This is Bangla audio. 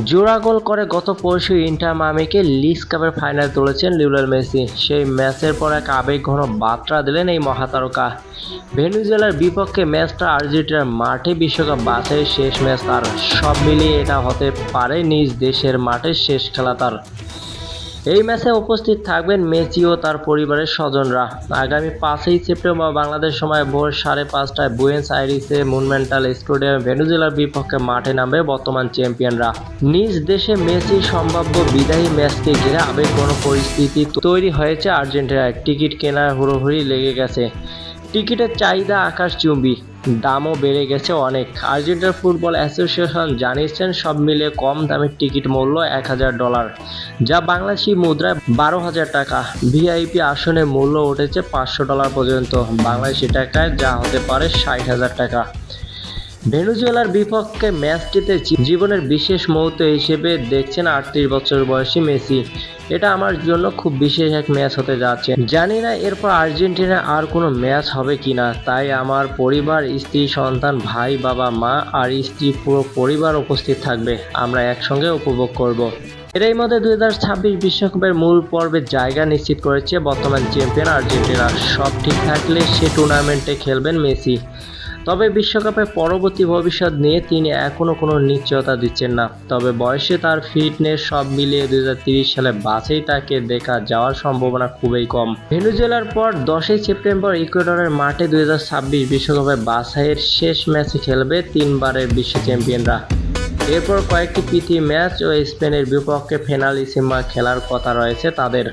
জোড়া গোল করে গত পরশু ইন্টার মায়ামিকে লিগ কাপের ফাইনালে তুলেছেন লিওনেল মেসি। সেই ম্যাচের পর এক আবেগঘন বার্তা দিলেন এই মহাতারকা। ভেনেজুয়েলার বিপক্ষে ম্যাচটা আর্জেন্টিনার মাঠে বিশ্বকাপ বাছাইয়ের শেষ ম্যাচ তার। সব মিলিয়ে এটা হতে পারে নিজ দেশের মাঠে শেষ খেলা তার। এই ম্যাচে উপস্থিত থাকবেন মেসি ও তার পরিবারের স্বজনরা। আগামী 5ই সেপ্টেম্বর বাংলাদেশ সময় ভোর 5:30টায় বুয়েনোস আইরেসে মনুমেন্টাল স্টেডিয়ামে ভেনেজুয়েলার বিপক্ষে মাঠে নামবে বর্তমান চ্যাম্পিয়নরা। নিজ দেশে মেসির সম্ভাব্য বিদায়ী ম্যাচকে ঘিরে আবেগঘন পরিস্থিতি তৈরি হয়েছে আর্জেন্টিনায়। টিকিট কেনার হুড়োহুড়ি লেগে গেছে। টিকিটের চাহিদা আকাশচুম্বী, দামও বেড়ে গেছে অনেক। আর্জেন্টিনা ফুটবল অ্যাসোসিয়েশন জানিয়েছেন সব মিলিয়ে কম দামের টিকিট মূল্য $1000, যা বাংলাদেশি মুদ্রায় 12,000 টাকা। ভিআইপি আসনের মূল্য উঠেছে $500 পর্যন্ত, বাংলাদেশি টাকায় যা হতে পারে 60,000 টাকা। ভেনেজুয়েলার বিপক্ষে ম্যাচটিতে জীবনের বিশেষ মুহূর্ত হিসেবে দেখছেন 38 বছর বয়সী মেসি। এটা আমার জন্য খুব বিশেষ এক ম্যাচ হতে যাচ্ছে। জানি না এরপর আর্জেন্টিনা আর কোনো ম্যাচ হবে কিনা, তাই আমার পরিবার, স্ত্রী, সন্তান, ভাই, বাবা, মা আর স্ত্রী পুরো পরিবার উপস্থিত থাকবে। আমরা একসঙ্গে উপভোগ করব। এরই মধ্যে 2026 বিশ্বকাপের মূল পর্বে জায়গা নিশ্চিত করেছে বর্তমান চ্যাম্পিয়ন আর্জেন্টিনা। সব ঠিক থাকলে সে টুর্নামেন্টে খেলবেন মেসি। তবে বিশ্বকাপের পরবর্তী ভবিষ্যৎ নিয়ে তিনি এখনও কোনো নিশ্চয়তা দিচ্ছেন না। তবে বয়সে তার ফিটনেস সব মিলিয়ে 2030 সালে বাছাই তাকে দেখা যাওয়ার সম্ভাবনা খুবই কম। ভেনেজুয়েলার পর 10ই সেপ্টেম্বর ইকুয়েডরের মাঠে 2026 বিশ্বকাপের বাছাইয়ের শেষ ম্যাচে খেলবে তিনবারের বিশ্ব চ্যাম্পিয়নরা। এরপর কয়েকটি প্রীতি ম্যাচ ও স্পেনের বিপক্ষে ফিনালিসিমা খেলার কথা রয়েছে তাদের।